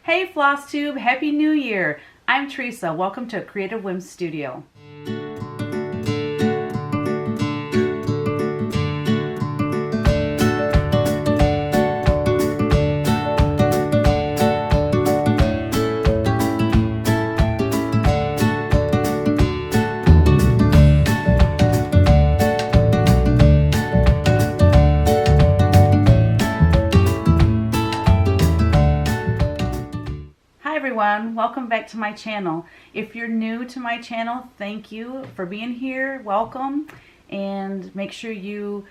Hey Flosstube, Happy New Year! I'm Teresa. Welcome to Creative Whims Studio. Hi everyone, welcome back to my channel. If you're new to my channel, thank you for being here. Welcome, and make sure you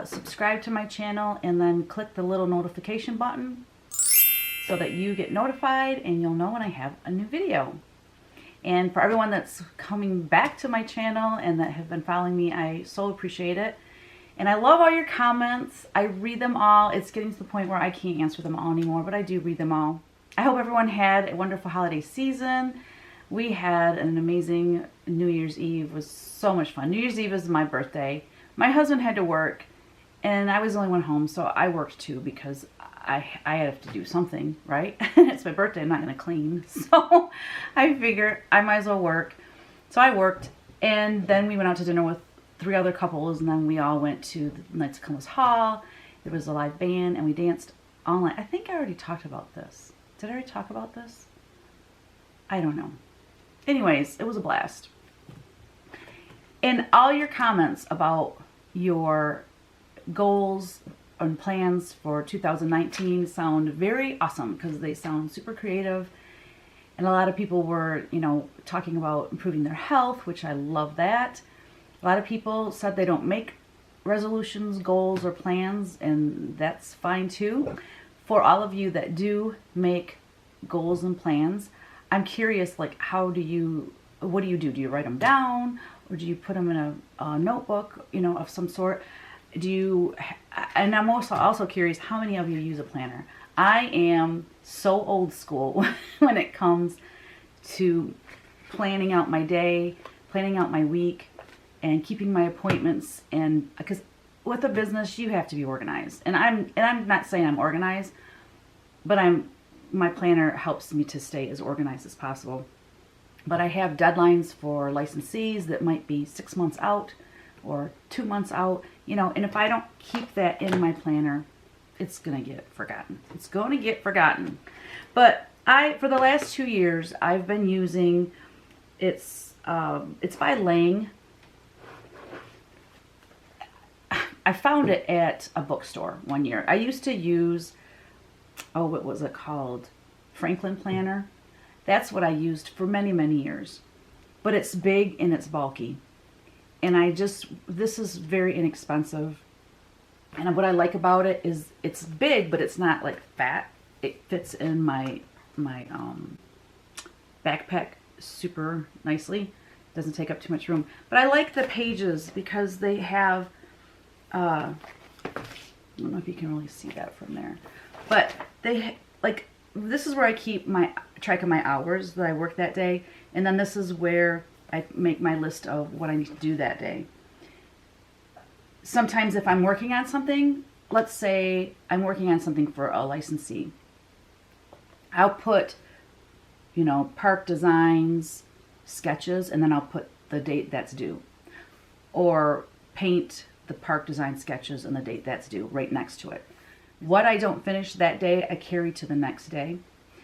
subscribe to my channel and then click the little notification button so that you get notified and you'll know when I have a new video. And for everyone that's coming back to my channel and that have been following me, I so appreciate it. And I love all your comments. I read them all. It's getting to the point where I can't answer them all anymore, but I do read them all. I hope everyone had a wonderful holiday season. We had an amazing New Year's Eve. It was so much fun. New Year's Eve is my birthday. My husband had to work, and I was the only one home, so I worked too because I have to do something, right? It's my birthday. I'm not going to clean. So I figured I might as well work. So I worked, and then we went out to dinner with 3 other couples, and then we all went to the Knights of Columbus Hall. There was a live band, and we danced all night. I think I already talked about this. Did I already talk about this? I don't know. Anyways, it was a blast. And all your comments about your goals and plans for 2019 sound very awesome because they sound super creative. And a lot of people were, talking about improving their health, which I love that. A lot of people said they don't make resolutions, goals, or plans, and that's fine too. For all of you that do make goals and plans, I'm curious, like, what do you do? Do you write them down, or do you put them in a notebook, of some sort? And I'm also curious, how many of you use a planner? I am so old school when it comes to planning out my day, planning out my week, and keeping my appointments, and because with a business, you have to be organized. And I'm not saying I'm organized, but my planner helps me to stay as organized as possible. But I have deadlines for licensees that might be 6 months out or 2 months out, and if I don't keep that in my planner, it's going to get forgotten. It's going to get forgotten. But for the last 2 years, I've been using, it's by Lang. I found it at a bookstore one year. I used to use, what was it called? Franklin Planner. That's what I used for many, many years. But it's big and it's bulky. And this is very inexpensive. And what I like about it is it's big, but it's not like fat. It fits in my backpack super nicely. Doesn't take up too much room. But I like the pages because they have, I don't know if you can really see that from there, but this is where I keep my track of my hours that I work that day, and then this is where I make my list of what I need to do that day. Sometimes if I'm working on something, let's say I'm working on something for a licensee, I'll put, park designs, sketches, and then I'll put the date that's due, or paint the park design sketches and the date that's due right next to it. What I don't finish that day, I carry to the next day.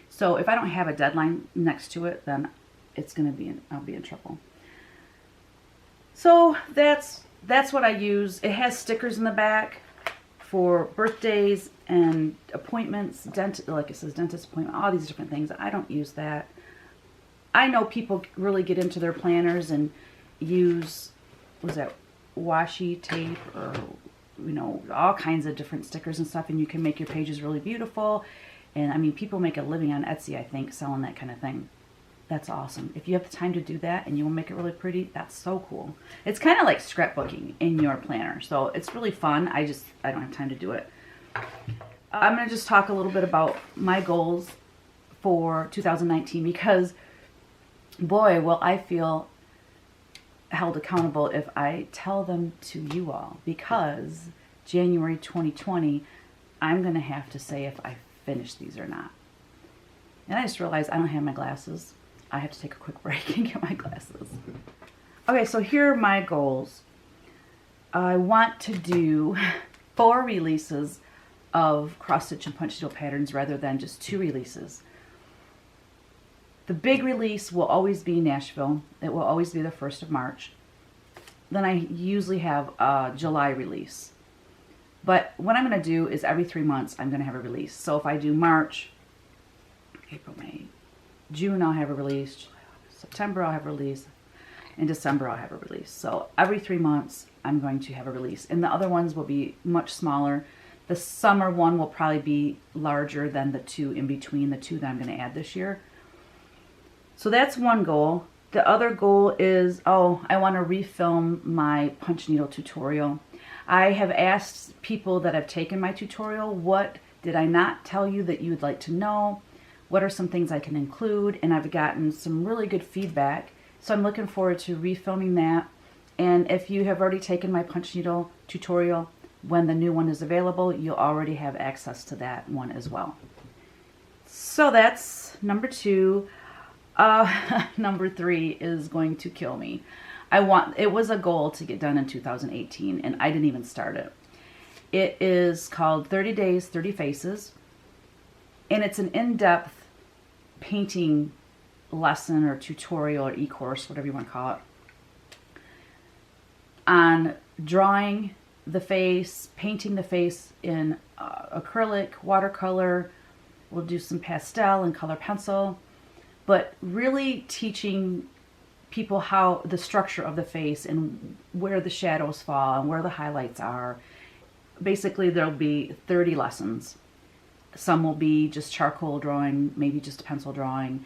So if I don't have a deadline next to it, then I'll be in trouble. So that's what I use. It has stickers in the back for birthdays and appointments, like it says dentist appointment, all these different things. I don't use that. I know people really get into their planners and use, washi tape or all kinds of different stickers and stuff, and you can make your pages really beautiful. And people make a living on Etsy, I think, selling that kind of thing. That's awesome. If you have the time to do that and you want to make it really pretty, that's so cool. It's kind of like scrapbooking in your planner, so it's really fun. I don't have time to do it. I'm going to just talk a little bit about my goals for 2019 because, boy, will I feel held accountable if I tell them to you all, because January 2020, I'm going to have to say if I finish these or not. And I just realized I don't have my glasses. I have to take a quick break and get my glasses. Okay, so here are my goals. I want to do 4 releases of cross stitch and punch needle patterns rather than just 2 releases. The big release will always be Nashville. It will always be the 1st of March. Then I usually have a July release. But what I'm going to do is every 3 months I'm going to have a release. So if I do March, April, May, June I'll have a release, September I'll have a release, in December I'll have a release. So every 3 months I'm going to have a release. And the other ones will be much smaller. The summer one will probably be larger than the 2 in between, the 2 that I'm going to add this year. So that's one goal. The other goal is, I want to refilm my punch needle tutorial. I have asked people that have taken my tutorial, what did I not tell you that you would like to know? What are some things I can include? And I've gotten some really good feedback. So I'm looking forward to refilming that. And if you have already taken my punch needle tutorial, when the new one is available, you'll already have access to that one as well. So that's number 2. Number 3 is going to kill me. It was a goal to get done in 2018, and I didn't even start it. It is called 30 Days, 30 Faces, and it's an in-depth painting lesson or tutorial or e-course, whatever you want to call it, on drawing the face, painting the face in acrylic, watercolor. We'll do some pastel and color pencil, but really teaching people how the structure of the face and where the shadows fall and where the highlights are. Basically, there'll be 30 lessons. Some will be just charcoal drawing, maybe just a pencil drawing.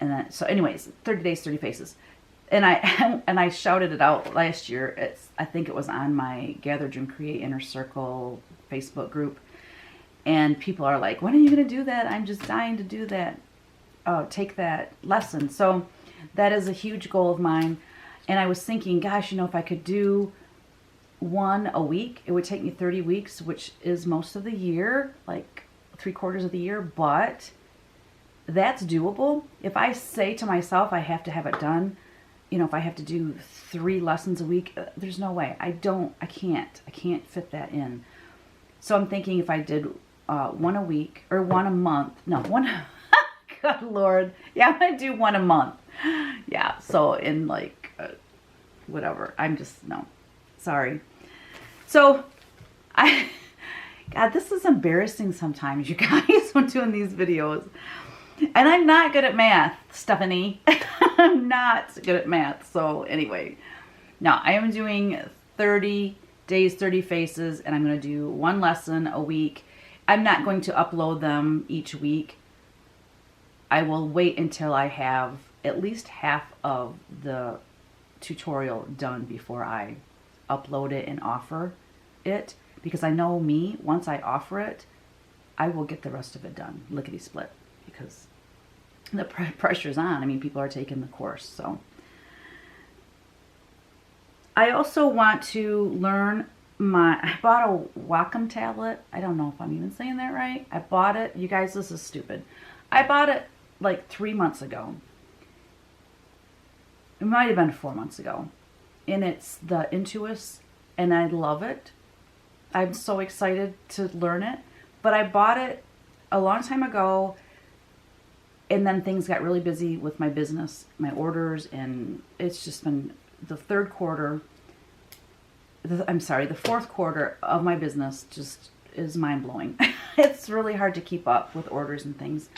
And then, so anyways, 30 Days, 30 Faces. And I shouted it out last year. I think it was on my Gather, Dream, Create Inner Circle Facebook group. And people are like, when are you going to do that? I'm just dying to do that. Take that lesson. So that is a huge goal of mine. And I was thinking, gosh, if I could do 1 a week, it would take me 30 weeks, which is most of the year, like 3/4 of the year, but that's doable. If I say to myself, I have to have it done, if I have to do 3 lessons a week, there's no way. I can't fit that in. So I'm thinking if I did 1 a week or 1 a month, no, 1, good Lord. Yeah, I'm going to do 1 a month. Yeah, so in like, whatever. No, sorry. So, God, this is embarrassing sometimes, you guys, when doing these videos. And I'm not good at math, Stephanie. I'm not good at math. So anyway, now I am doing 30 Days, 30 Faces, and I'm going to do 1 lesson a week. I'm not going to upload them each week. I will wait until I have at least half of the tutorial done before I upload it and offer it. Because I know me, once I offer it, I will get the rest of it done, lickety-split. Because the pressure's on. I mean, people are taking the course, so. I also want to learn I bought a Wacom tablet. I don't know if I'm even saying that right. I bought it. You guys, this is stupid. I bought it like 3 months ago. It might have been 4 months ago. And it's the Intuos, and I love it. I'm so excited to learn it. But I bought it a long time ago, and then things got really busy with my business, my orders, and it's just been the fourth quarter of my business just is mind-blowing. It's really hard to keep up with orders and things.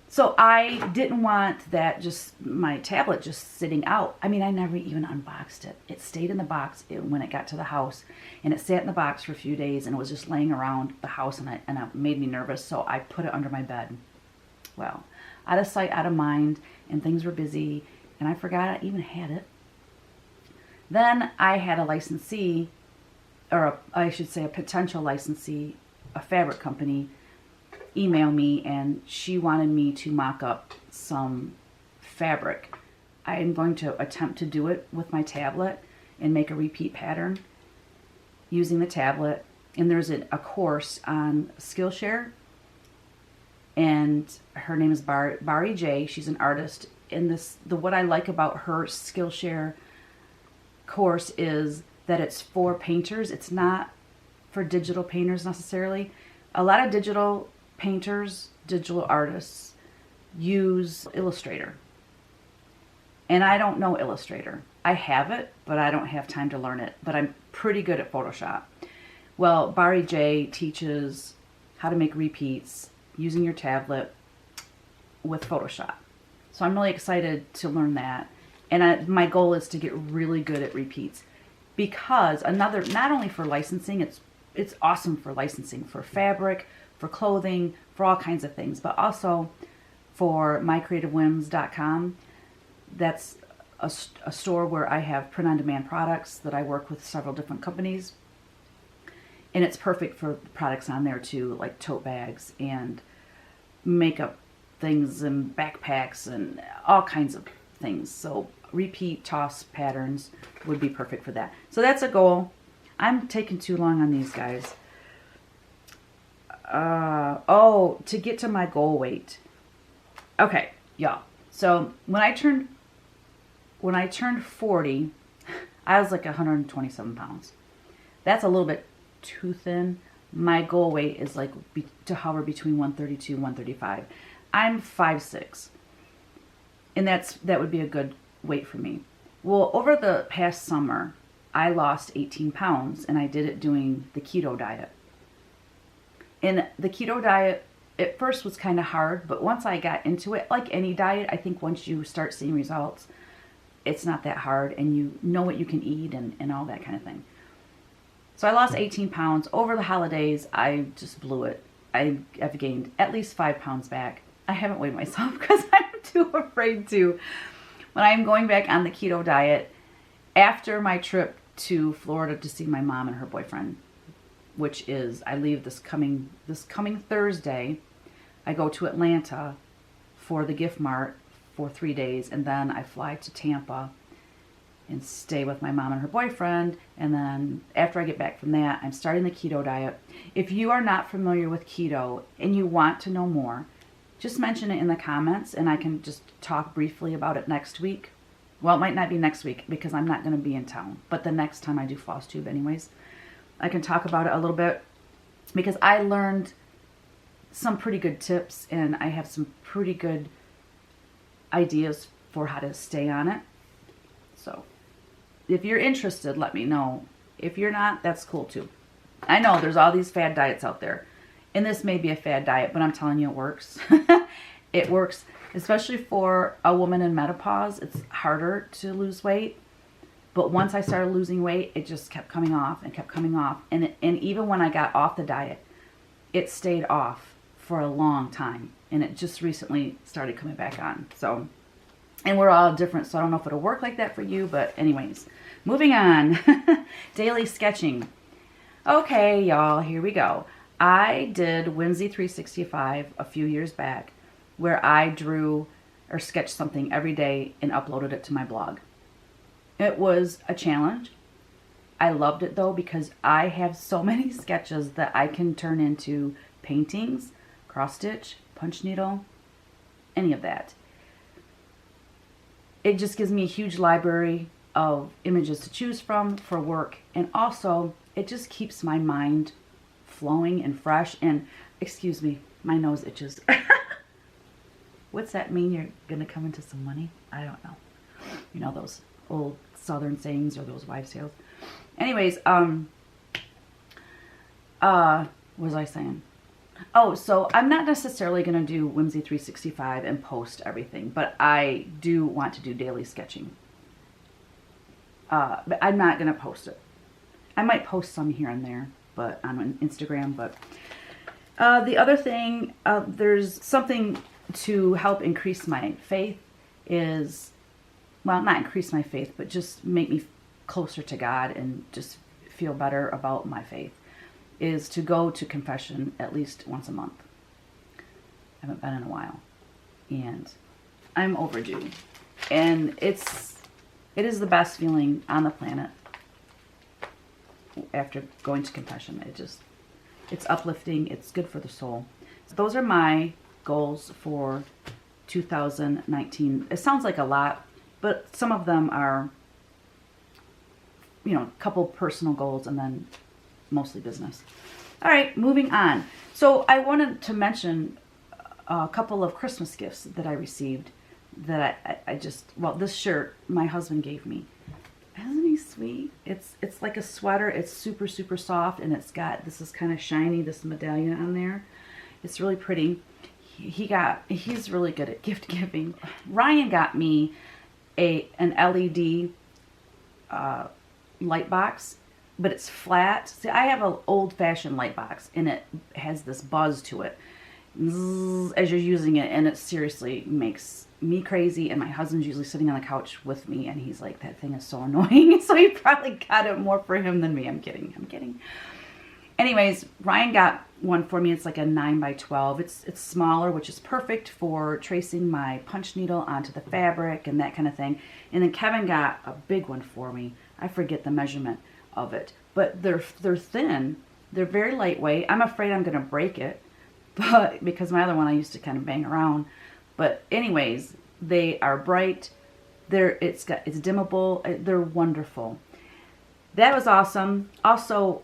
So I didn't want that, just my tablet just sitting out. I mean, I never even unboxed it. It stayed in the box when it got to the house, and it sat in the box for a few days, and it was just laying around the house, and it made me nervous, so I put it under my bed. Well, out of sight, out of mind, and things were busy, and I forgot I even had it. Then I had a licensee, or I should say a potential licensee, a fabric company, email me, and she wanted me to mock up some fabric. I am going to attempt to do it with my tablet and make a repeat pattern using the tablet. And there's a course on Skillshare and her name is BariJ. She's an artist. And what I like about her Skillshare course is that it's for painters. It's not for digital painters necessarily. A lot of digital painters, digital artists use Illustrator. And I don't know Illustrator. I have it, but I don't have time to learn it. But I'm pretty good at Photoshop. Well, BariJ teaches how to make repeats using your tablet with Photoshop. So I'm really excited to learn that. And my goal is to get really good at repeats, because not only for licensing, it's awesome for licensing, for fabric, for clothing, for all kinds of things, but also for mycreativewhims.com. That's a store where I have print-on-demand products that I work with several different companies. And it's perfect for products on there too, like tote bags and makeup things and backpacks and all kinds of things. So repeat toss patterns would be perfect for that. So that's a goal. I'm taking too long on these guys. To get to my goal weight. Okay, y'all. So when I turned 40, I was like 127 pounds. That's a little bit too thin. My goal weight is like to hover between 132 and 135. I'm 5'6", and that would be a good weight for me. Well, over the past summer, I lost 18 pounds, and I did it doing the keto diet. And the keto diet at first was kind of hard, but once I got into it, like any diet, I think once you start seeing results, it's not that hard, and you know what you can eat and all that kind of thing. So I lost 18 pounds. Over the holidays, I just blew it. I've gained at least 5 pounds back. I haven't weighed myself because I'm too afraid to. When I'm going back on the keto diet, after my trip to Florida to see my mom and her boyfriend, which is, I leave this coming Thursday. I go to Atlanta for the gift mart for 3 days, and then I fly to Tampa and stay with my mom and her boyfriend. And then after I get back from that, I'm starting the keto diet. If you are not familiar with keto and you want to know more, just mention it in the comments, and I can just talk briefly about it next week. Well, it might not be next week because I'm not going to be in town, but the next time I do Flosstube anyways, I can talk about it a little bit, because I learned some pretty good tips, and I have some pretty good ideas for how to stay on it. So if you're interested, let me know. If you're not, that's cool too. I know there's all these fad diets out there, and this may be a fad diet, but I'm telling you it works. It works, especially for a woman in menopause. It's harder to lose weight, but once I started losing weight, it just kept coming off and kept coming off. And even when I got off the diet, it stayed off for a long time, and it just recently started coming back on. So, and we're all different, so I don't know if it'll work like that for you, but anyways, moving on. Daily sketching. Okay, y'all, here we go. I did Whimsy 365 a few years back, where I drew or sketched something every day and uploaded it to my blog. It was a challenge. I loved it though, because I have so many sketches that I can turn into paintings, cross stitch, punch needle, any of that. It just gives me a huge library of images to choose from for work, and also it just keeps my mind flowing and fresh. And excuse me, my nose itches. What's that mean? You're gonna come into some money? I don't know. You know those old Southern sayings or those wives' tales. Anyways, what was I saying? Oh, so I'm not necessarily going to do Whimsy 365 and post everything, but I do want to do daily sketching. But I'm not going to post it. I might post some here and there, but on Instagram. But the other thing, there's something to help increase my faith is, well, not increase my faith, but just make me closer to God and just feel better about my faith, is to go to confession at least once a month. I haven't been in a while, and I'm overdue. And it is the best feeling on the planet after going to confession. It's uplifting. It's good for the soul. So those are my goals for 2019. It sounds like a lot, but some of them are, you know, a couple personal goals and then mostly business. All right, moving on. So I wanted to mention a couple of Christmas gifts that I received that I just, well, this shirt my husband gave me. Isn't he sweet? It's like a sweater. It's super, super soft, and it's got, this is kind of shiny, this medallion on there. It's really pretty. He's really good at gift giving. Ryan got me an LED light box, but it's flat. See, I have an old-fashioned light box, and it has this buzz to it as you're using it, and it seriously makes me crazy. And my husband's usually sitting on the couch with me, and he's like, that thing is so annoying. So he probably got it more for him than me. I'm kidding. Anyways, Ryan got one for me. It's like a 9x12. It's smaller, which is perfect for tracing my punch needle onto the fabric and that kind of thing. And then Kevin got a big one for me. I forget the measurement of it, but they're thin. They're very lightweight. I'm afraid I'm going to break it, but because my other one I used to kind of bang around. But anyways, they are bright. It's dimmable. They're wonderful. That was awesome. Also,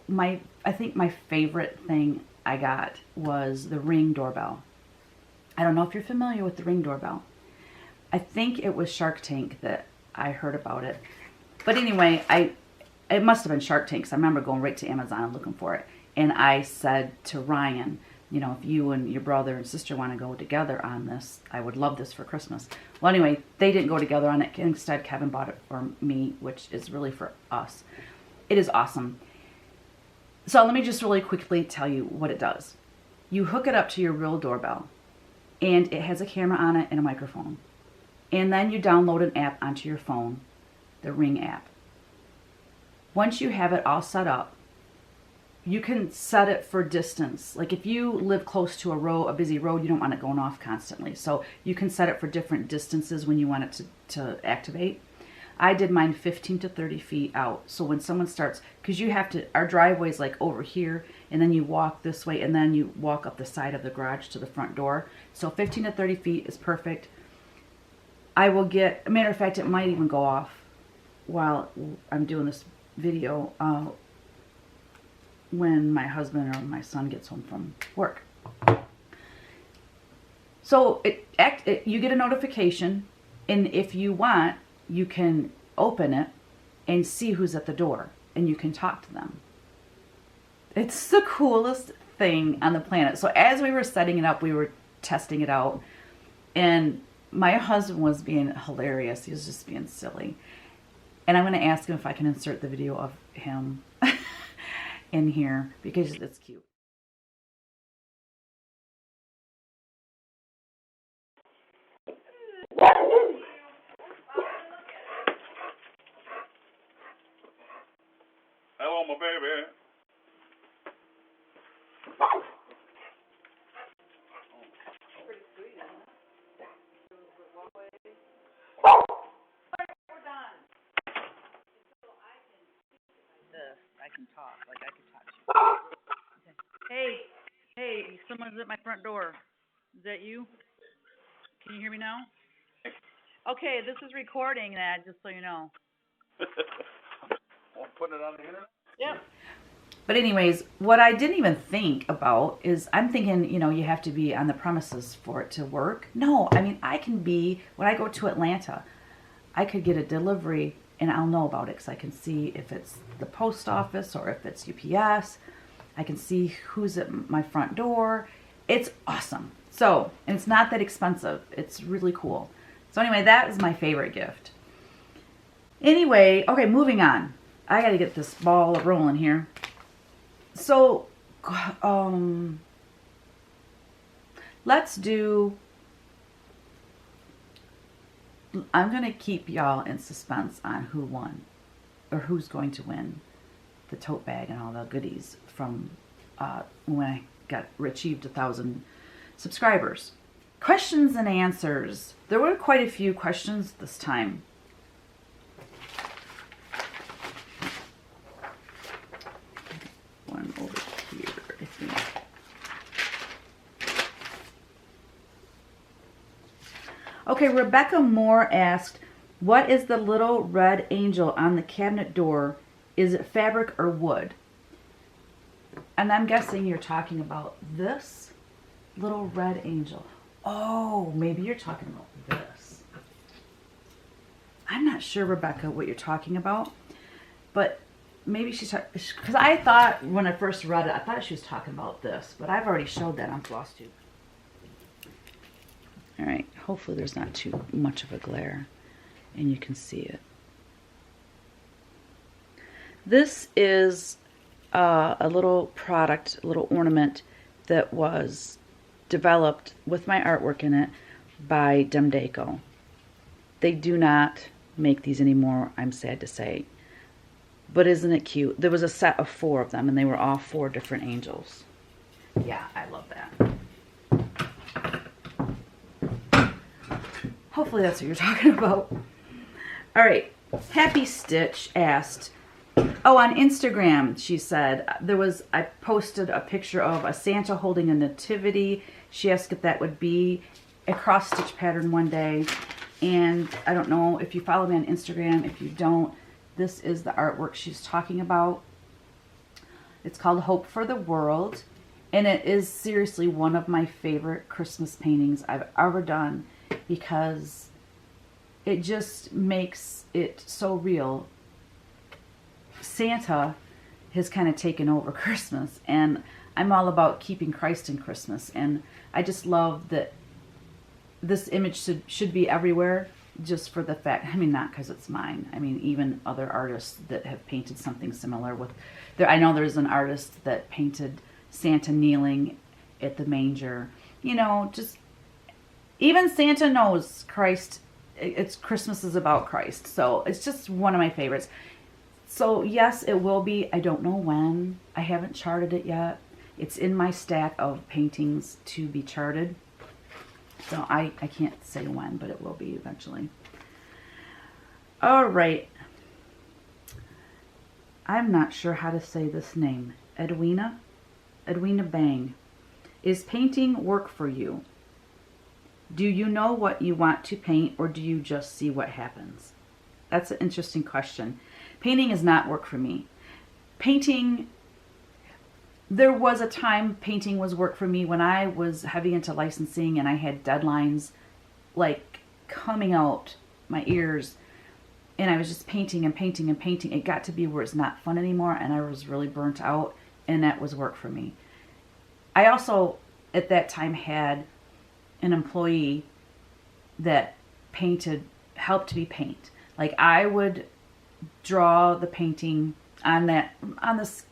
I think my favorite thing I got was the Ring doorbell. I don't know if you're familiar with the Ring doorbell. I think it was Shark Tank that I heard about it. But anyway, it must have been Shark Tank, because I remember going right to Amazon and looking for it. And I said to Ryan, you know, if you and your brother and sister want to go together on this, I would love this for Christmas. Well, anyway, they didn't go together on it. Instead, Kevin bought it for me, which is really for us. It is awesome. So let me just really quickly tell you what it does. You hook it up to your real doorbell, and it has a camera on it and a microphone. And then you download an app onto your phone, the Ring app. Once you have it all set up, you can set it for distance. Like if you live close to a busy road, you don't want it going off constantly. So you can set it for different distances when you want it to activate. I did mine 15 to 30 feet out. So when someone starts, because you have to, our driveway's like over here, and then you walk this way, and then you walk up the side of the garage to the front door. So 15 to 30 feet is perfect. I will get, a matter of fact, it might even go off while I'm doing this video when my husband or my son gets home from work. So you get a notification, and if you want, you can open it and see who's at the door, and you can talk to them. It's the coolest thing on the planet. So as we were setting it up, we were testing it out, and my husband was being hilarious. He was just being silly. And I'm going to ask him if I can insert the video of him in here, because it's cute. Hello, my baby. Pretty sweet, isn't it? We're done. So I can talk, like I can talk to you. Hey, someone's at my front door. Is that you? Can you hear me now? Okay, this is recording that, just so you know. I'm putting it on the internet? Yep. But anyways, what I didn't even think about is, I'm thinking, you know, you have to be on the premises for it to work. No, I mean, I can be, when I go to Atlanta, I could get a delivery and I'll know about it, because I can see if it's the post office or if it's UPS. I can see who's at my front door. It's awesome. So, and it's not that expensive. It's really cool. So anyway, that is my favorite gift. Anyway, okay, moving on. I got to get this ball rolling here. So, let's do, I'm going to keep y'all in suspense on who won, or who's going to win the tote bag and all the goodies from when I achieved 1,000 subscribers. Questions and answers. There were quite a few questions this time. One over here, I think. Okay, Rebecca Moore asked, what is the little red angel on the cabinet door? Is it fabric or wood? And I'm guessing you're talking about this little red angel. Oh, maybe you're talking about this. I'm not sure, Rebecca, what you're talking about. But maybe she's talking, because I thought when I first read it, I thought she was talking about this. But I've already showed that on Flosstube. All right, hopefully there's not too much of a glare and you can see it. This is a little product, a little ornament that was developed with my artwork in it by Demdeco. They do not make these anymore, I'm sad to say. But isn't it cute? There was a set of 4 of them and they were all 4 different angels. Yeah, I love that. Hopefully that's what you're talking about. All right, Happy Stitch asked, oh, on Instagram, she said, I posted a picture of a Santa holding a nativity. She asked if that would be a cross stitch pattern one day. And I don't know if you follow me on Instagram. If you don't, this is the artwork she's talking about. It's called Hope for the World. And it is seriously one of my favorite Christmas paintings I've ever done, because it just makes it so real. Santa has kind of taken over Christmas, and I'm all about keeping Christ in Christmas, and I just love that this image should be everywhere, just for the fact, I mean, not because it's mine. I mean, even other artists that have painted something similar with, I know there's an artist that painted Santa kneeling at the manger. You know, just, even Santa knows Christ, it's Christmas is about Christ, so it's just one of my favorites. So yes, it will be. I don't know when. I haven't charted it yet. It's in my stack of paintings to be charted. So I can't say when, but it will be eventually. All right. I'm not sure how to say this name. Edwina Bang. Is painting work for you? Do you know what you want to paint, or do you just see what happens? That's an interesting question. Painting is not work for me. Painting, there was a time painting was work for me when I was heavy into licensing and I had deadlines like coming out my ears, and I was just painting and painting and painting. It got to be where it's not fun anymore, and I was really burnt out, and that was work for me. I also, at that time, had an employee that helped me paint. Like, I would draw the painting on this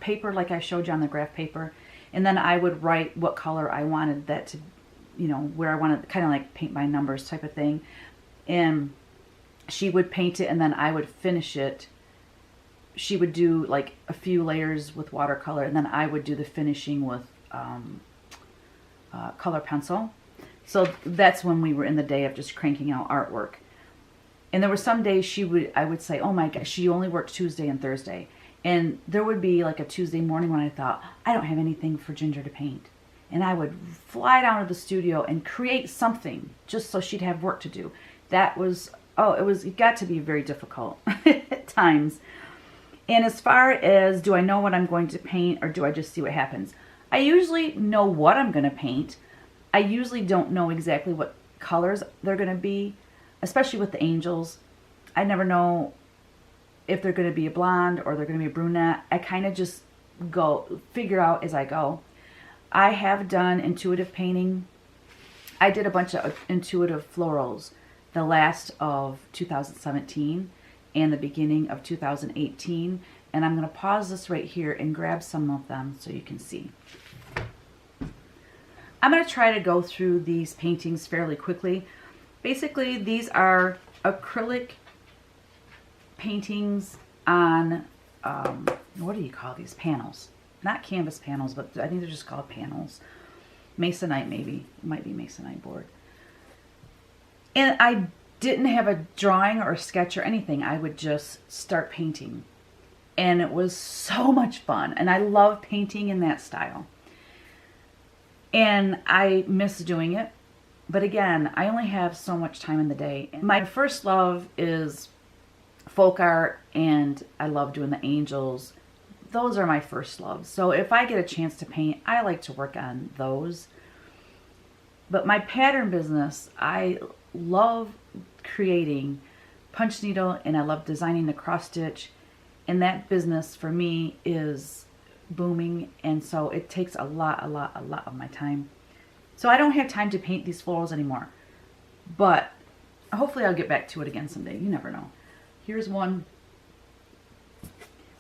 paper, like I showed you on the graph paper, and then I would write what color I wanted that to, you know, where I wanted, kind of like paint by numbers type of thing. And she would paint it, and then I would finish it. She would do like a few layers with watercolor, and then I would do the finishing with color pencil. So that's when we were in the day of just cranking out artwork. And there were some days I would say, oh my gosh, she only worked Tuesday and Thursday. And there would be like a Tuesday morning when I thought, I don't have anything for Ginger to paint. And I would fly down to the studio and create something just so she'd have work to do. That was, it got to be very difficult at times. And as far as, do I know what I'm going to paint, or do I just see what happens? I usually know what I'm going to paint. I usually don't know exactly what colors they're going to be, especially with the angels. I never know if they're going to be a blonde or they're going to be a brunette. I kind of just figure out as I go. I have done intuitive painting. I did a bunch of intuitive florals the last of 2017 and the beginning of 2018. And I'm going to pause this right here and grab some of them so you can see. I'm going to try to go through these paintings fairly quickly. Basically, these are acrylic paintings on, what do you call these? Panels. Not canvas panels, but I think they're just called panels. Masonite, maybe. It might be Masonite board. And I didn't have a drawing or a sketch or anything. I would just start painting. And it was so much fun. And I love painting in that style. And I miss doing it. But again, I only have so much time in the day. My first love is folk art, and I love doing the angels. Those are my first loves. So if I get a chance to paint, I like to work on those. But my pattern business, I love creating punch needle, and I love designing the cross stitch. And that business for me is booming. And so it takes a lot of my time. So I don't have time to paint these florals anymore. But hopefully I'll get back to it again someday. You never know. Here's one.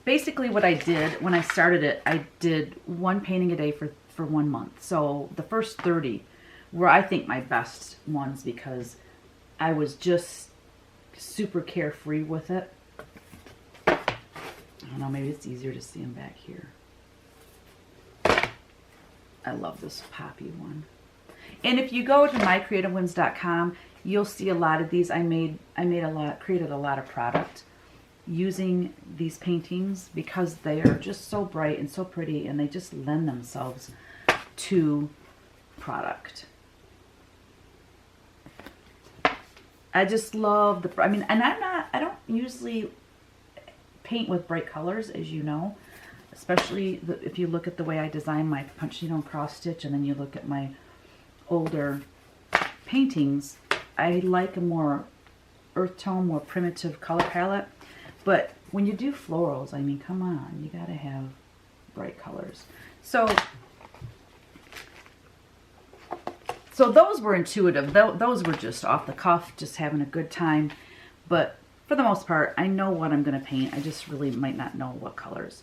Basically what I did when I started it, I did one painting a day for 1 month. So the first 30 were, I think, my best ones because I was just super carefree with it. I don't know, maybe it's easier to see them back here. I love this poppy one. And if you go to mycreativewhims.com, you'll see a lot of these. Created a lot of product using these paintings because they are just so bright and so pretty, and they just lend themselves to product. I just love the, and I don't usually paint with bright colors, as you know, especially if you look at the way I design my punch needle and cross stitch, and then you look at my older paintings. I like a more earth tone, more primitive color palette. But when you do florals, I mean, come on, you gotta have bright colors. So those were intuitive. Those were just off the cuff, just having a good time. But for the most part, I know what I'm going to paint. I just really might not know what colors.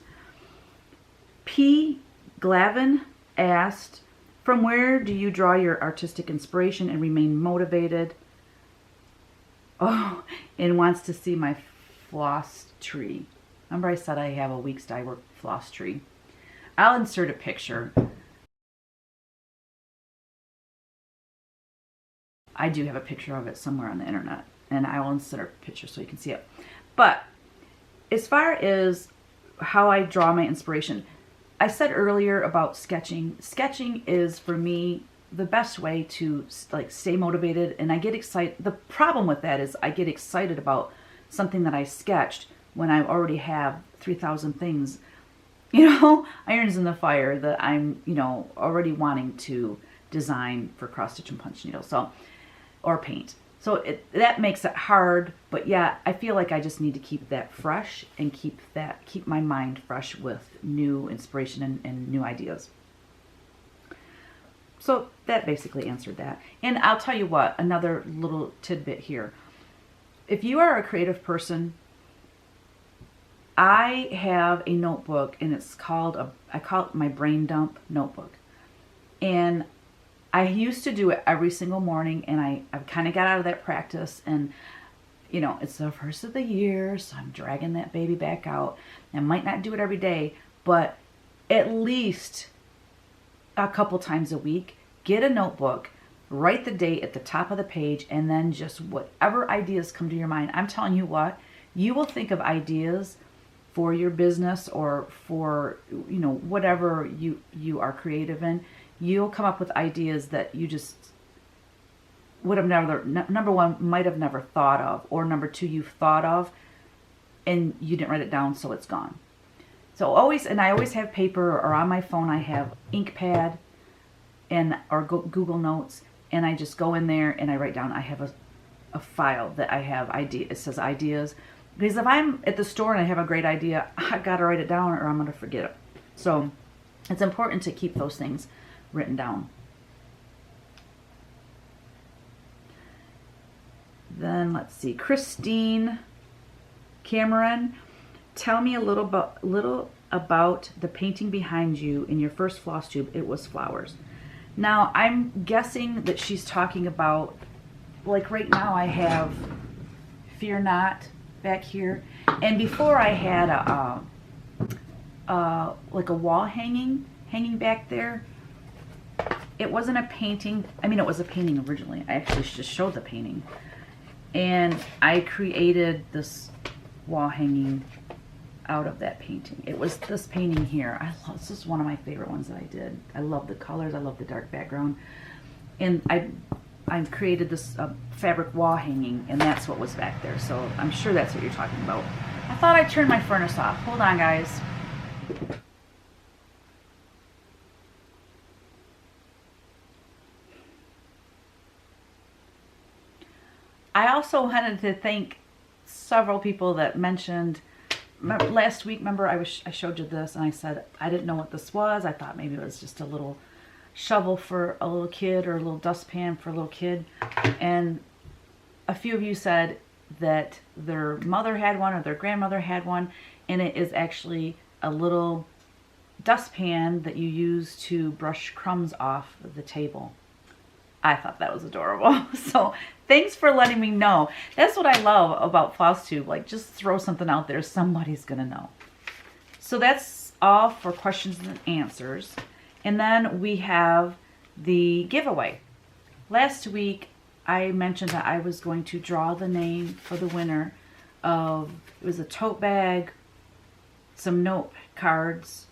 P. Glavin asked, from where do you draw your artistic inspiration and remain motivated? Oh, and wants to see my floss tree. Remember I said I have a Weeks Dye Work floss tree. I'll insert a picture. I do have a picture of it somewhere on the internet, and I will insert a picture so you can see it. But as far as how I draw my inspiration, I said earlier about sketching. Sketching is, for me, the best way to stay motivated, and I get excited. The problem with that is I get excited about something that I sketched when I already have 3,000 things, irons in the fire that I'm, already wanting to design for cross stitch and punch needle. Or paint. So that makes it hard, but yeah, I feel like I just need to keep that fresh and keep my mind fresh with new inspiration and new ideas. So that basically answered that. And I'll tell you what, another little tidbit here. If you are a creative person, I have a notebook, and it's called I call it my brain dump notebook. And I used to do it every single morning, and I've kind of got out of that practice, and it's the first of the year, so I'm dragging that baby back out. I might not do it every day, but at least a couple times a week, get a notebook, write the date at the top of the page, and then just whatever ideas come to your mind. I'm telling you what, you will think of ideas for your business or for, whatever you are creative in. You'll come up with ideas that you just would have never, number one, might have never thought of, or number two, you've thought of and you didn't write it down, so it's gone. So I always have paper, or on my phone I have ink pad or Google Notes, and I just go in there and I write down. I have a file that I have it says ideas, because if I'm at the store and I have a great idea, I gotta write it down or I'm gonna forget it. So it's important to keep those things written down. Then let's see, Christine Cameron, tell me a little about the painting behind you in your first floss tube. It was flowers. Now I'm guessing that she's talking about, right now I have Fear Not back here, and before I had a wall hanging back there. It wasn't a painting. It was a painting originally. I actually just showed the painting. And I created this wall hanging out of that painting. It was this painting here. This is one of my favorite ones that I did. I love the colors. I love the dark background. And I I created this fabric wall hanging, and that's what was back there. So I'm sure that's what you're talking about. I thought I turned my furnace off. Hold on, guys. I also wanted to thank several people that mentioned last week. Remember, I showed you this, and I said I didn't know what this was. I thought maybe it was just a little shovel for a little kid or a little dustpan for a little kid. And a few of you said that their mother had one or their grandmother had one, and it is actually a little dustpan that you use to brush crumbs off the table. I thought that was adorable. So thanks for letting me know. That's what I love about Flosstube. Like, just throw something out there. Somebody's going to know. So that's all for questions and answers. And then we have the giveaway. Last week, I mentioned that I was going to draw the name for the winner of, it was a tote bag, some note cards,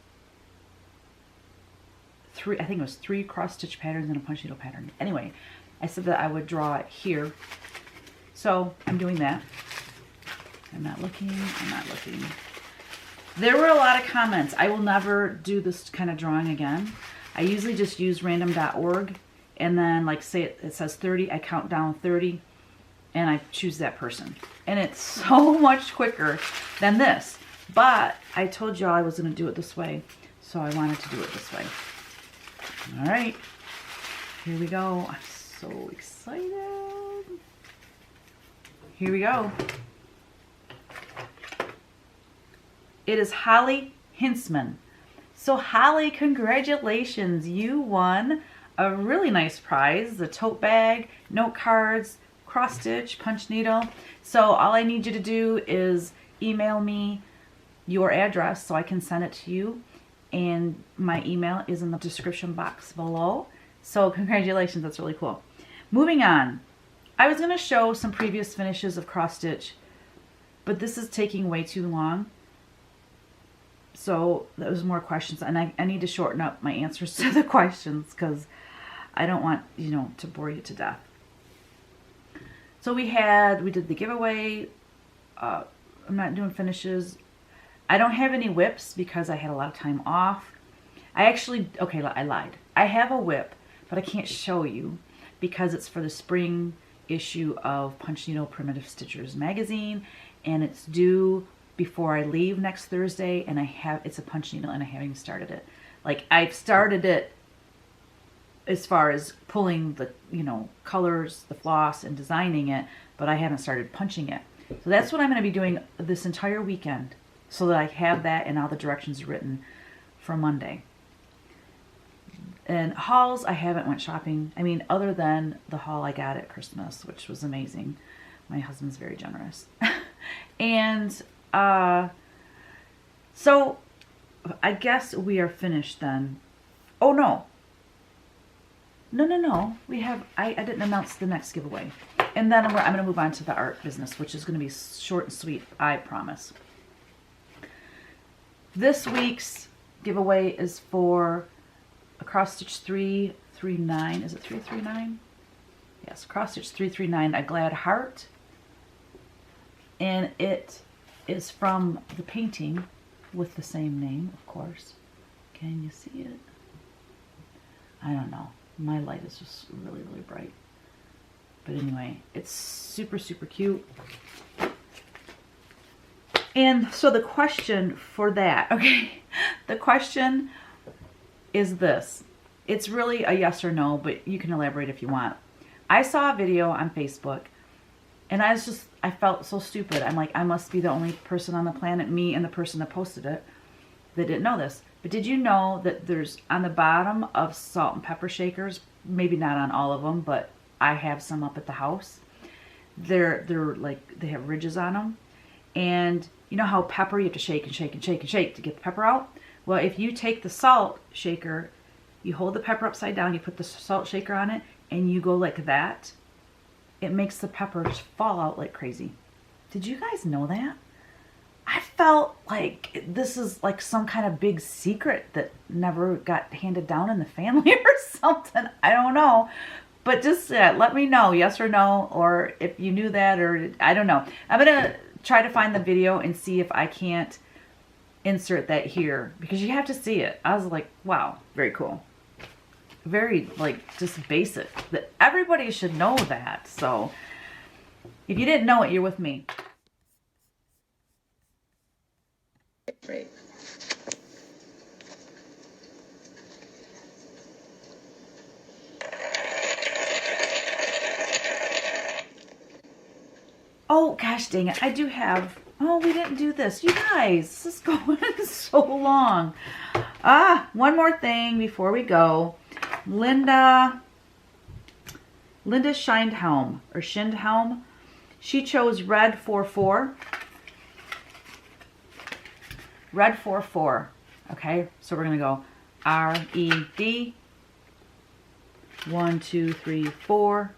I think it was 3 cross-stitch patterns and a punch needle pattern. Anyway, I said that I would draw it here. So I'm doing that. I'm not looking. There were a lot of comments. I will never do this kind of drawing again. I usually just use random.org, and then, like, say it says 30, I count down 30, and I choose that person. And it's so much quicker than this. But I told y'all I was going to do it this way, so I wanted to do it this way. All right, here we go. I'm so excited. Here we go. It is Holly Hintzman. So Holly, congratulations. You won a really nice prize, the tote bag, note cards, cross stitch, punch needle. So all I need you to do is email me your address so I can send it to you. And my email is in the description box below. So congratulations, that's really cool. Moving on, I was going to show some previous finishes of cross stitch, but this is taking way too long. So there was more questions, and I need to shorten up my answers to the questions because I don't want, to bore you to death. So we did the giveaway. I'm not doing finishes. I don't have any whips because I had a lot of time off. I lied. I have a whip, but I can't show you because it's for the spring issue of Punch Needle Primitive Stitchers magazine, and it's due before I leave next Thursday, and it's a punch needle, and I haven't even started it. Like, I've started it as far as pulling the, colors, the floss, and designing it, but I haven't started punching it. So that's what I'm going to be doing this entire weekend, so that I have that and all the directions written for Monday. And hauls, I haven't went shopping. I mean, other than the haul I got at Christmas, which was amazing. My husband's very generous. And so I guess we are finished then. Oh, no. No. I didn't announce the next giveaway. And then I'm going to move on to the art business, which is going to be short and sweet, I promise. This week's giveaway is for a cross stitch 339. Is it 339? Yes, cross stitch 339, a glad heart. And it is from the painting with the same name, of course. Can you see it? I don't know. My light is just really, really bright. But anyway, it's super, super cute. And so the question for that, the question is this. It's really a yes or no, but you can elaborate if you want. I saw a video on Facebook, and I felt so stupid. I'm like, I must be the only person on the planet, me and the person that posted it, that didn't know this. But did you know that there's, on the bottom of salt and pepper shakers, maybe not on all of them, but I have some up at the house. They're like, they have ridges on them. And you know how pepper, you have to shake and shake and shake and shake to get the pepper out? Well, if you take the salt shaker, you hold the pepper upside down, you put the salt shaker on it, and you go like that, it makes the pepper just fall out like crazy. Did you guys know that? I felt like this is like some kind of big secret that never got handed down in the family or something. I don't know. But just let me know, yes or no, or if you knew that, or I don't know. I'm going to try to find the video and see if I can't insert that here, because you have to see it. I was like, wow, very cool. Very, like, just basic. That everybody should know that. So if you didn't know it, you're with me. Right. Oh, gosh dang it. I do have... Oh, we didn't do this. You guys, this is going so long. One more thing before we go. Linda Schindhelm, or Schindhelm. She chose red 44. Red 44. Okay, so we're going to go R-E-D. 1, 2, 3, 4.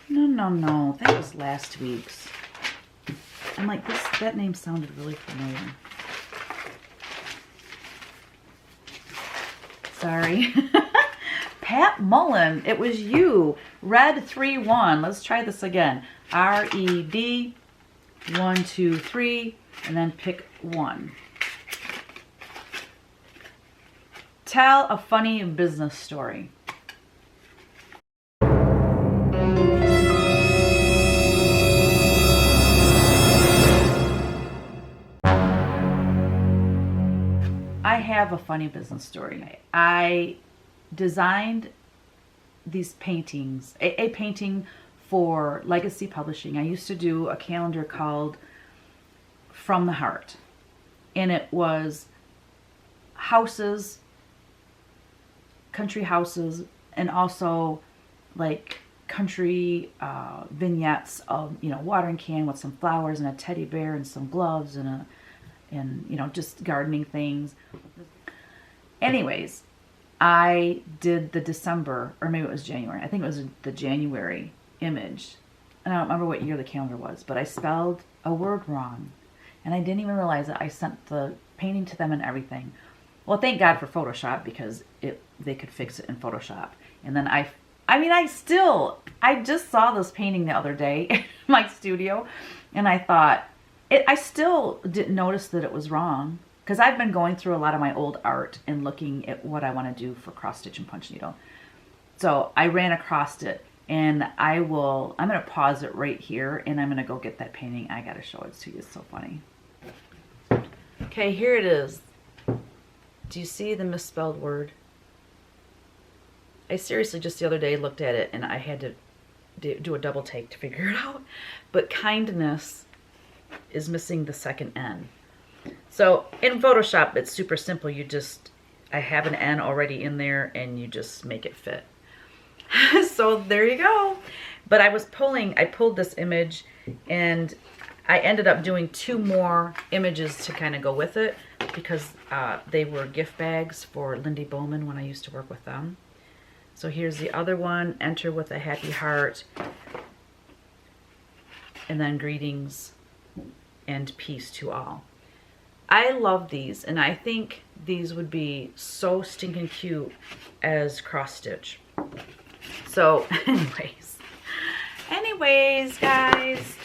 No. That was last week's. I'm like, that name sounded really familiar. Sorry. Pat Mullen, it was you. Red 3-1. Let's try this again. R-E-D. 1, 2, 3. And then pick 1. Tell a funny business story. I have a funny business story. I designed these paintings, a painting for Legacy Publishing. I used to do a calendar called From the Heart. And it was houses, country houses, and also like country vignettes of, watering can with some flowers and a teddy bear and some gloves and just gardening things. Anyways, I did the December, or maybe it was January. I think it was the January image. And I don't remember what year the calendar was, but I spelled a word wrong. And I didn't even realize that I sent the painting to them and everything. Well, thank God for Photoshop, because they could fix it in Photoshop. And then I just saw this painting the other day in my studio, and I thought, I still didn't notice that it was wrong, because I've been going through a lot of my old art and looking at what I want to do for cross stitch and punch needle. So I ran across it, and I'm going to pause it right here, and I'm going to go get that painting. I got to show it to you. It's so funny. Okay, here it is. Do you see the misspelled word? I seriously just the other day looked at it, and I had to do a double take to figure it out. But kindness is missing the second N. So in Photoshop, it's super simple. I have an N already in there, and you just make it fit. So there you go. But I pulled this image, and I ended up doing 2 more images to kind of go with it, because they were gift bags for Lindy Bowman when I used to work with them. So here's the other one, enter with a happy heart, and then greetings and peace to all. I love these, and I think these would be so stinking cute as cross stitch. So anyways, guys,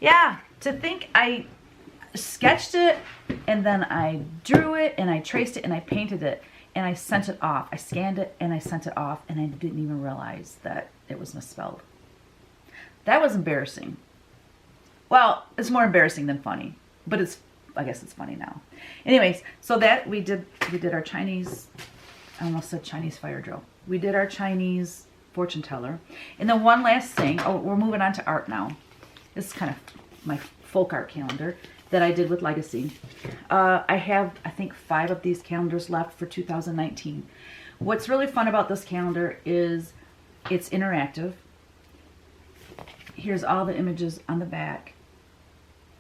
yeah, to think I sketched it, and then I drew it, and I traced it, and I painted it, and I sent it off. I scanned it, and I sent it off, and I didn't even realize that it was misspelled. That was embarrassing. Well, it's more embarrassing than funny, but I guess it's funny now. Anyways, so that we did our Chinese, I almost said Chinese fire drill. We did our Chinese fortune teller. And then one last thing, we're moving on to art now. This is kind of my folk art calendar that I did with Legacy. I have, I think, 5 of these calendars left for 2019. What's really fun about this calendar is it's interactive. Here's all the images on the back.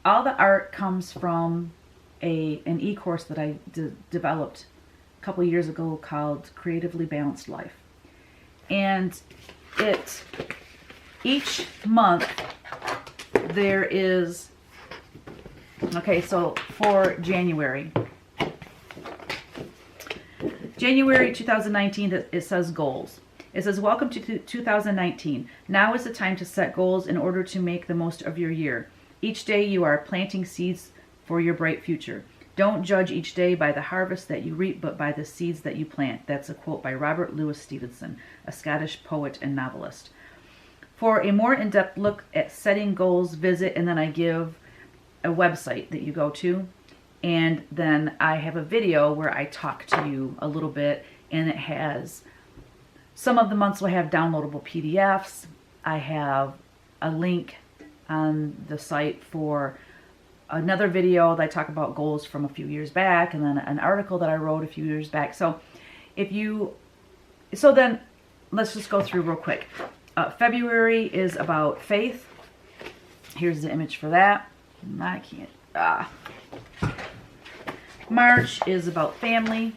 All the art comes from an e-course that I developed a couple years ago called Creatively Balanced Life. And each month there is, okay, so for January January 2019, it says goals. It says, welcome to 2019. Now is the time to set goals in order to make the most of your year. Each day you are planting seeds for your bright future. Don't judge each day by the harvest that you reap, but by the seeds that you plant. That's a quote by Robert Louis Stevenson, a Scottish poet and novelist. For a more in-depth look at setting goals, visit, and then I give a website that you go to. And then I have a video where I talk to you a little bit, and it has, some of the months will have downloadable PDFs. I have a link on the site for another video that I talk about goals from a few years back, and then an article that I wrote a few years back. So then let's just go through real quick. February is about faith. Here's the image for that. I can't. March is about family.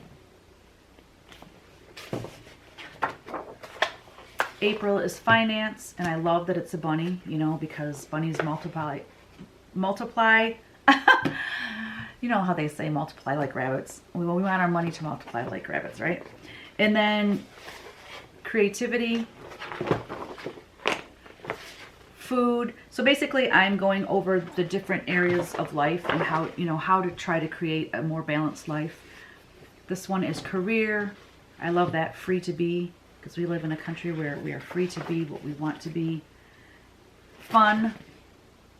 April is finance, and I love that it's a bunny, you know, because bunnies multiply. You know how they say multiply like rabbits. We want our money to multiply like rabbits, right? And then creativity, food. So basically I'm going over the different areas of life and how, you know, how to try to create a more balanced life. This one is career. I love that, free to be, because we live in a country where we are free to be what we want to be. Fun,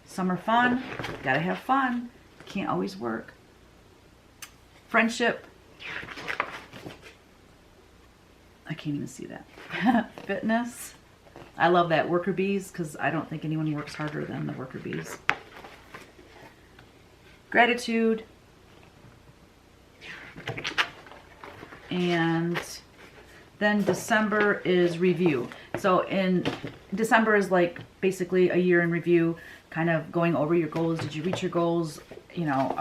summer fun, gotta have fun, can't always work. Friendship, I can't even see that. Fitness, I love that. Worker bees, because I don't think anyone works harder than the worker bees. Gratitude, and then December is review. So in December is like basically a year in review, kind of going over your goals. Did you reach your goals? You know,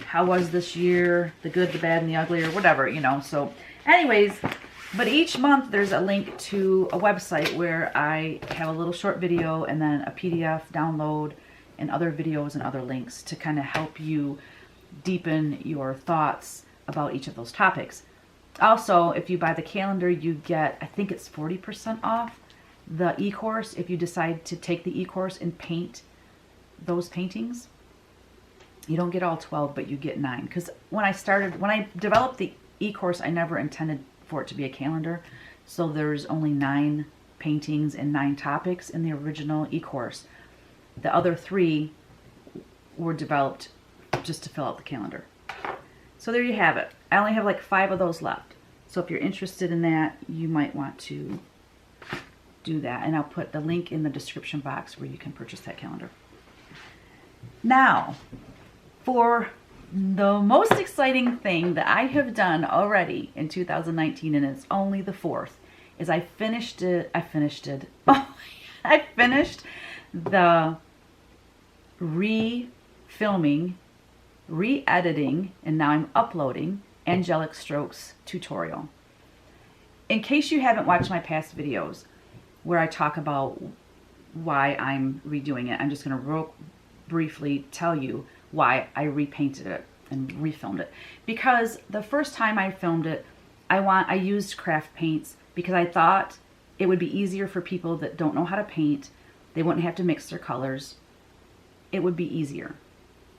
how was this year? The good, the bad, and the ugly, or whatever, you know. So anyways, but each month there's a link to a website where I have a little short video and then a PDF download and other videos and other links to kind of help you deepen your thoughts about each of those topics. Also, if you buy the calendar, you get, I think it's 40% off the e-course if you decide to take the e-course and paint those paintings. You don't get all 12, but you get 9. Because when I developed the e-course, I never intended for it to be a calendar. So there's only 9 paintings and 9 topics in the original e-course. The other 3 were developed just to fill out the calendar. So there you have it. I only have like 5 of those left. So if you're interested in that, you might want to do that. And I'll put the link in the description box where you can purchase that calendar. Now, for the most exciting thing that I have done already in 2019, and it's only the 4th, is I finished the re-filming, re-editing, and now I'm uploading Angelic Strokes tutorial. In case you haven't watched my past videos where I talk about why I'm redoing it, I'm just going to real briefly tell you why I repainted it and refilmed it. Because the first time I filmed it, I used craft paints because I thought it would be easier for people that don't know how to paint. They wouldn't have to mix their colors. It would be easier.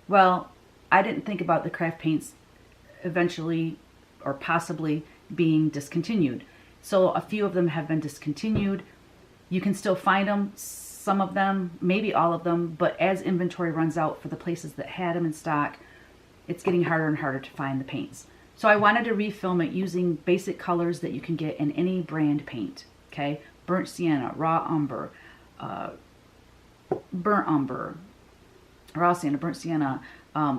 Well, I didn't think about the craft paints eventually or possibly being discontinued. So a few of them have been discontinued. You can still find them, some of them, maybe all of them, but as inventory runs out for the places that had them in stock, it's getting harder and harder to find the paints. So I wanted to refilm it using basic colors that you can get in any brand paint, okay? Burnt sienna, raw umber, burnt umber, raw sienna, burnt sienna,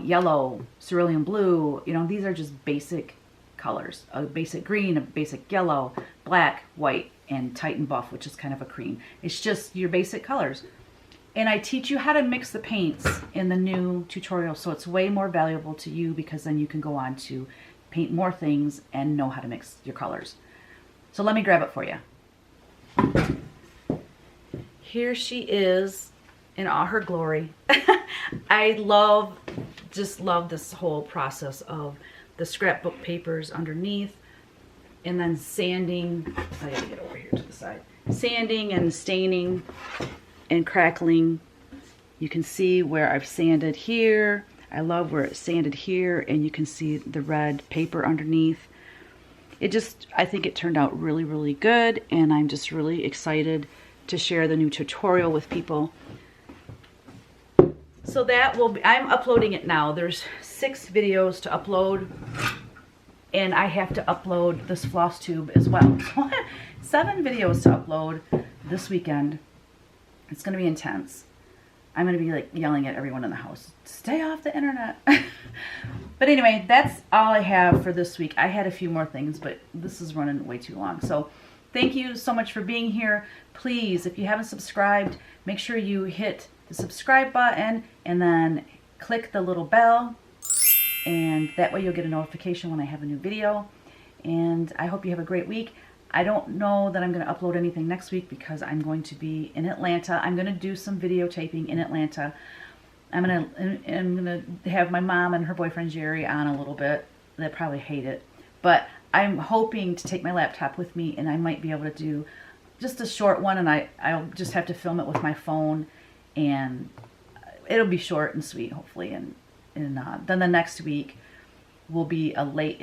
yellow, cerulean blue. You know, these are just basic colors. A basic green, a basic yellow, black, white, and Titan buff, which is kind of a cream. It's just your basic colors. And I teach you how to mix the paints in the new tutorial, so it's way more valuable to you because then you can go on to paint more things and know how to mix your colors. So let me grab it for you. Here she is in all her glory. I just love this whole process of the scrapbook papers underneath, and then sanding. I gotta get over here to the side. Sanding and staining and crackling. You can see where I've sanded here. I love where it's sanded here, and you can see the red paper underneath. I think it turned out really, really good, and I'm just really excited to share the new tutorial with people. So that will be, I'm uploading it now. There's 6 videos to upload, and I have to upload this Flosstube as well. So 7 videos to upload this weekend. It's gonna be intense. I'm going to be like yelling at everyone in the house, stay off the internet. But anyway, that's all I have for this week. I had a few more things, but this is running way too long. So thank you so much for being here. Please, if you haven't subscribed, make sure you hit the subscribe button and then click the little bell. And that way you'll get a notification when I have a new video. And I hope you have a great week. I don't know that I'm going to upload anything next week because I'm going to be in Atlanta. I'm going to do some videotaping in Atlanta. I'm going to have my mom and her boyfriend Jerry on a little bit. They'll probably hate it. But I'm hoping to take my laptop with me, and I might be able to do just a short one, and I'll just have to film it with my phone, and it'll be short and sweet, hopefully. And then the next week, I'll be late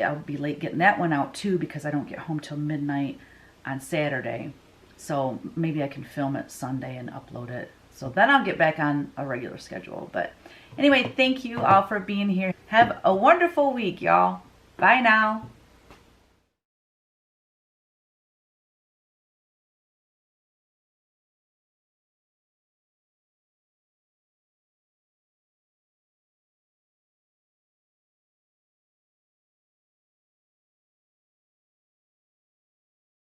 getting that one out too because I don't get home till midnight on Saturday. So maybe I can film it Sunday and upload it. So then I'll get back on a regular schedule. But anyway, thank you all for being here. Have a wonderful week, y'all. Bye now.